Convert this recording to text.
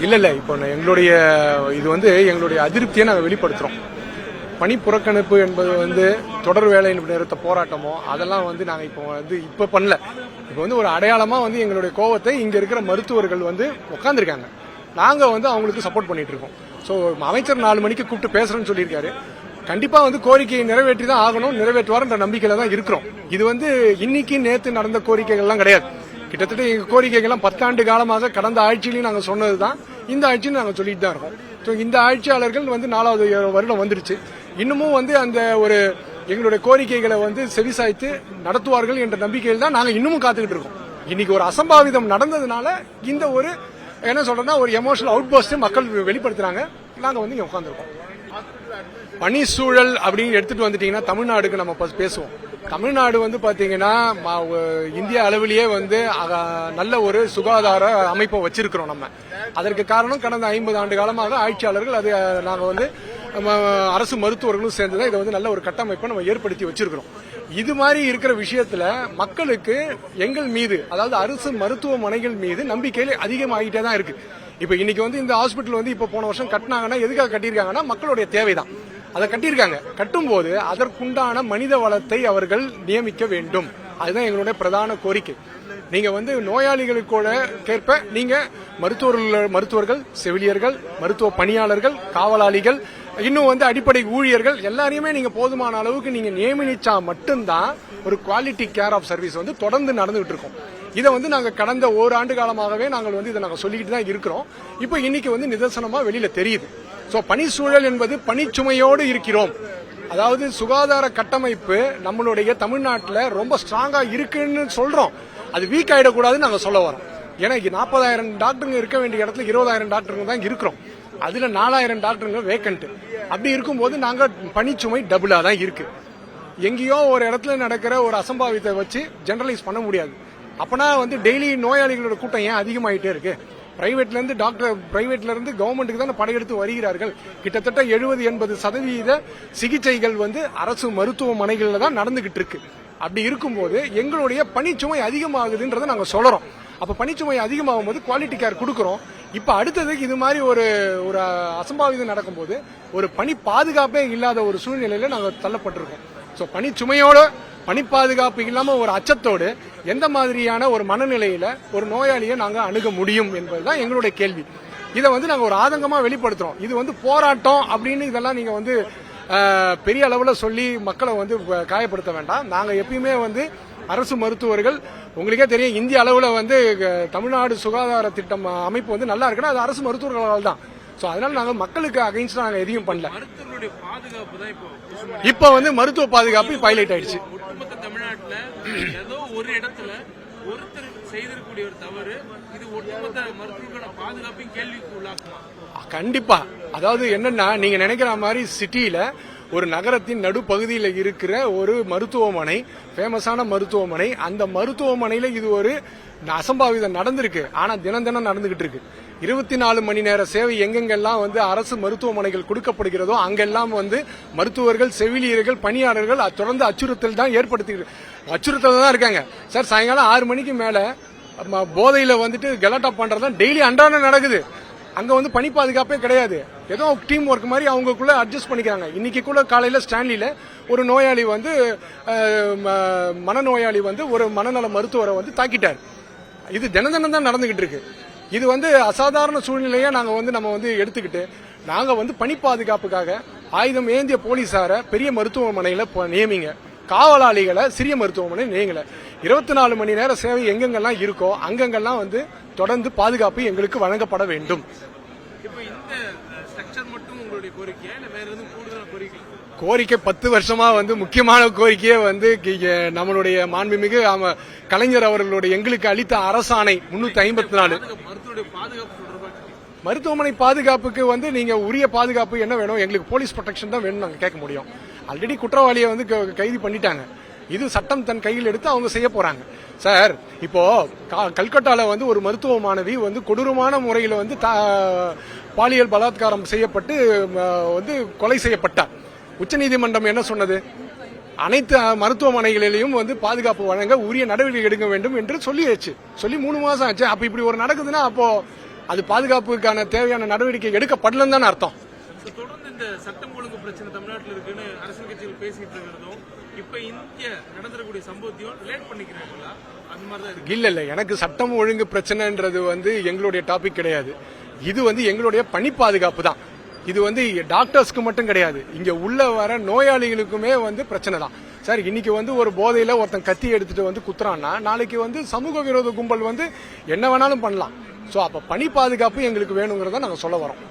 இல்ல இப்போ எங்களுடைய இது வந்து எங்களுடைய அதிருப்தியை நாங்கள் வெளிப்படுத்துறோம். பணி புறக்கணிப்பு என்பது வந்து தொடர் வேலை நிறுத்த போராட்டமோ அதெல்லாம் வந்து நாங்கள் இப்போ பண்ணல. இப்போ வந்து ஒரு அடையாளமா வந்து எங்களுடைய கோவத்தை இங்க இருக்கிற மருத்துவர்கள் வந்து உட்காந்துருக்காங்க. நாங்க வந்து அவங்களுக்கு சப்போர்ட் பண்ணிட்டு இருக்கோம். ஸோ அமைச்சர் 4 மணிக்கு கூப்பிட்டு பேசுறேன்னு சொல்லியிருக்காரு. கண்டிப்பா வந்து கோரிக்கையை நிறைவேற்றி தான் ஆகணும், நிறைவேற்றுவார்ன்ற நம்பிக்கையில தான் இருக்கிறோம். இது வந்து இன்னைக்கு நேற்று நடந்த கோரிக்கைகள்லாம் கிடையாது. கிட்டத்தட்ட எங்க கோரிக்கைகள்லாம் 10 ஆண்டு காலமாக கடந்த ஆட்சியிலையும் நாங்கள் சொன்னதுதான், இந்த ஆட்சியும் நாங்கள் சொல்லிட்டு தான் இருக்கோம். ஸோ இந்த ஆட்சியாளர்கள் வந்து 4வது வருடம் வந்துருச்சு. இன்னமும் வந்து அந்த ஒரு எங்களுடைய கோரிக்கைகளை வந்து செவிசாய்த்து நடத்துவார்கள் என்ற நம்பிக்கையில் தான் நாங்கள் இன்னமும் காத்துக்கிட்டு இருக்கோம். இன்னைக்கு ஒரு அசம்பாவிதம் நடந்ததுனால இந்த ஒரு என்ன சொல்றேன்னா ஒரு எமோஷனல் அவுட் பர்ஸ்ட் மக்கள் வெளிப்படுத்துறாங்க. நாங்கள் வந்து இங்க உட்காந்துருக்கோம். பணி சூழல் அப்படின்னு எடுத்துட்டு வந்துட்டீங்கன்னா தமிழ்நாடுக்கு நம்ம பேசுவோம். தமிழ்நாடு வந்து பாத்தீங்கன்னா இந்திய அளவிலேயே வந்து நல்ல ஒரு சுகாதார அமைப்பை வச்சிருக்கிறோம். நம்ம அதற்கு காரணம் கடந்த 50 ஆண்டு காலமாக ஆட்சியாளர்கள் அது நாங்க வந்து அரசு மருத்துவர்களும் சேர்ந்துதான் இதை வந்து நல்ல ஒரு கட்டமைப்பை நம்ம ஏற்படுத்தி வச்சிருக்கிறோம். இது மாதிரி இருக்கிற விஷயத்துல மக்களுக்கு எங்கள் மீது, அதாவது அரசு மருத்துவமனைகள் மீது நம்பிக்கை அதிகமாகிட்டே தான் இருக்கு. இப்ப இன்னைக்கு வந்து இந்த ஹாஸ்பிட்டல் வந்து இப்ப போன வருஷம் கட்டினாங்கன்னா எதுக்காக கட்டியிருக்காங்கன்னா மக்களுடைய தேவைதான். அதை கட்டியிருக்காங்க. கட்டும் போது அதற்குண்டான மனித வளத்தை அவர்கள் நியமிக்க வேண்டும். அதுதான் எங்களுடைய பிரதான கோரிக்கை. நீங்க வந்து நோயாளிகளுக்கூட கேட்ப நீங்க மருத்துவர்கள், செவிலியர்கள், மருத்துவ பணியாளர்கள், காவலாளிகள், இன்னும் வந்து அடிப்படை ஊழியர்கள் எல்லாரையுமே நீங்க போதுமான அளவுக்கு நீங்க நியமிச்சா மட்டும்தான் ஒரு குவாலிட்டி கேர் ஆஃப் சர்வீஸ் வந்து தொடர்ந்து நடந்துகிட்டு இருக்கும். இதை வந்து நாங்க கடந்த ஓராண்டு காலமாகவே நாங்கள் வந்து இதை நாங்கள் சொல்லிக்கிட்டு தான் இருக்கிறோம். இப்போ இன்னைக்கு வந்து நிதர்சனமா வெளியில தெரியுது. சோ பணிச்சூழல் என்பது பணிச்சுமையோடு இருக்கிறோம். அதாவது சுகாதார கட்டமைப்பு நம்மளுடைய தமிழ்நாட்டில் ரொம்ப ஸ்ட்ராங்கா இருக்குன்னு சொல்றோம். அது வீக் ஆயிடக்கூடாதுன்னு நாங்க சொல்ல வரோம். ஏன்னா 40,000 டாக்டருங்க இருக்க வேண்டிய இடத்துல 20,000 டாக்டருங்க தான் இருக்கிறோம். அதுல 4,000 டாக்டருங்க வேக்கண்ட். அப்படி இருக்கும்போது நாங்க பணிச்சுமை டபுளா தான் இருக்கு. எங்கேயோ ஒரு இடத்துல நடக்கிற ஒரு அசம்பாவித்தை வச்சு ஜெனரலைஸ் பண்ண முடியாது. அப்பனா வந்து டெய்லி நோயாளிகளோட கூட்டம் ஏன் அதிகமாயிட்டே இருக்கு? பிரைவேட்ல இருந்து கவர்மெண்ட்டுக்கு தான் படையெடுத்து வருகிறார்கள். கிட்டத்தட்ட 70-80% சிகிச்சைகள் வந்து அரசு மருத்துவமனைகள்ல தான் நடந்துகிட்டு இருக்கு. அப்படி இருக்கும்போது எங்களுடைய பணிச்சுமை அதிகமாகுதுன்றதை நாங்க சொல்றோம். அப்ப பணிச்சுமை அதிகமாகும் போது குவாலிட்டி கேர் கொடுக்கறோம். இப்ப அடுத்தது இது மாதிரி ஒரு அசம்பாவிதம் நடக்கும்போது ஒரு பணி பாதுகாப்பே இல்லாத ஒரு சூழ்நிலையில நாங்க தள்ளப்பட்டிருக்கோம். சோ பணிச்சுமையோட பணி பாதுகாப்பு இல்லாம ஒரு அச்சத்தோடு எந்த மாதிரியான ஒரு மனநிலையில ஒரு நோயாளியை நாங்க அணுக முடியும் என்பதுதான் எங்களுடைய கேள்வி. இதை வந்து நாங்க ஒரு ஆதங்கமா வெளிப்படுத்துறோம். இது வந்து போராட்டம் அப்படின்னு இதெல்லாம் நீங்க வந்து பெரிய அளவுல சொல்லி மக்களை வந்து காயப்படுத்த வேண்டாம். நாங்க எப்பயுமே வந்து அரசு மருத்துவர்கள், உங்களுக்கே தெரியும் இந்திய அளவுல வந்து தமிழ்நாடு சுகாதார திட்டம் அமைப்பு வந்து நல்லா இருக்குன்னா அது அரசு மருத்துவர்களால் தான். சோ அதனால நாங்க மக்களுக்கு அகைன்ஸ்டா நாங்க எதையும் பண்ணல. இப்ப வந்து மருத்துவ பாதுகாப்பு பைலைட் ஆயிடுச்சு. தமிழ்நாட்டுல ஏதோ ஒரு இடத்துல ஒருத்தர் செய்திருக்கக்கூடிய ஒரு தவறு இது ஒட்டுமொத்த மருத்துவர்களோட பாதுகாப்பையும் கேள்விக்கு உள்ளாக்குமா? கண்டிப்பா. அதாவது என்னன்னா நீங்க நினைக்கிற மாதிரி சிட்டியில ஒரு நகரத்தின் நடுப்பகுதியில் இருக்கிற ஒரு மருத்துவமனை, ஃபேமஸான மருத்துவமனை, அந்த மருத்துவமனையில இது ஒரு அசம்பாவிதம் நடந்திருக்கு. ஆனா தினம் நடந்துகிட்டு இருக்கு. 24 மணி நேர சேவை எங்கெங்கெல்லாம் வந்து அரசு மருத்துவமனைகள் கொடுக்கப்படுகிறதோ அங்கெல்லாம் வந்து மருத்துவர்கள், செவிலியர்கள், பணியாளர்கள் தொடர்ந்து அச்சுறுத்தல் தான் அச்சுறுத்தல் தான் இருக்காங்க. சார் சாயங்காலம் 6 மணிக்கு மேல போதையில வந்துட்டு கலாட்டா பண்றதுதான் டெய்லி அன்றாடம் நடக்குது. அங்க வந்து பணி பாதுகாப்பே கிடையாது. ஏதோ டீம் ஒர்க் மாதிரி அவங்களுக்குள்ள அட்ஜஸ்ட் பண்ணிக்கிறாங்க. இன்னைக்கு கூட காலையில ஸ்டான்லியில ஒரு நோயாளி வந்து மனநோயாளி வந்து ஒரு மனநல மருத்துவரை வந்து தாக்கிட்டார். இது தினம் தான் நடந்துகிட்டு இருக்கு. இது வந்து அசாதாரண சூழ்நிலையா நம்ம வந்து எடுத்துக்கிட்டு நாங்க வந்து பணி பாதுகாப்புக்காக ஆயுதம் ஏந்திய போலீசார பெரிய மருத்துவமனையில நியமிங்க, காவலாளிகளை சிறிய மருத்துவமனை நியமிங்க. 24 மணி நேர சேவை எங்கெங்கெல்லாம் இருக்கோ அங்கெங்கெல்லாம் வந்து தொடர்ந்து பாதுகாப்பு எங்களுக்கு வழங்கப்பட வேண்டும். கோரிக்கை 10 வருஷமா வந்து முக்கியமான கோரிக்கையே வந்து நம்மளுடைய மாண்புமிகு கலைஞர் அவர்களுடைய எங்களுக்கு அளித்த அரசாணை 354 மருத்துவமனை பாதுகாப்புக்கு வந்து நீங்க உரிய பாதுகாப்பு என்ன வேணும்? எங்களுக்கு போலீஸ் ப்ரொடெக்ஷன் தான் வேணும் நாங்க கேட்க முடியும். ஆல்ரெடி குற்றவாளியை வந்து கைது பண்ணிட்டாங்க. இது சட்டம் தன் கையில் எடுத்து அவங்க செய்ய போறாங்க. சார் இப்போ கல்கட்டால வந்து ஒரு மருத்துவ மாணவி வந்து கொடூரமான முறையில் வந்து பாலியல் பலாத்காரம் செய்யப்பட்டு வந்து கொலை செய்யப்பட்டார். உச்சநீதிமன்றம் என்ன சொன்னது? அனைத்து மருத்துவமனைகளிலும் வந்து பாதுகாப்பு வழங்க உரிய நடவடிக்கை எடுக்க வேண்டும் என்று சொல்லி 3 மாசம் ஆச்சு. அப்ப இப்படி ஒரு நடக்குதுன்னா அப்போ அது பாதுகாப்புக்கான தேவையான நடவடிக்கை எடுக்கப்படலன்னு தானே அர்த்தம். தொடர்ந்து இந்த சட்டம் ஒழுங்கு பிரச்சனை தமிழ்நாட்டில் இருக்குன்னு அரசியல் கட்சிகள் பேசிட்டு இருக்கிறதும் இப்ப இங்க நடந்துடக்கூடிய சம்பவத்தையும் ரிலேட் பண்ணிக்கிறாங்களா? அது மாதிரிதான் இருக்கு. இல்ல எனக்கு சட்டம் ஒழுங்கு பிரச்சனைன்றது வந்து எங்களுடைய டாபிக் கிடையாது. இது வந்து எங்களுடைய பணி பாதுகாப்பு தான். இது வந்து டாக்டர்ஸ்க்கு மட்டும் கிடையாது, இங்க உள்ள வர நோயாளிகளுக்குமே வந்து பிரச்சனை தான் சார். இன்னைக்கு வந்து ஒரு போதையில ஒருத்தன் கத்தி எடுத்துட்டு வந்து குத்துறான்னா நாளைக்கு வந்து சமூக விரோத கும்பல் வந்து என்ன வேணாலும் பண்ணலாம். ஸோ அப்ப பணி பாதுகாப்பு எங்களுக்கு வேணுங்கிறத நாங்க சொல்ல வரோம்.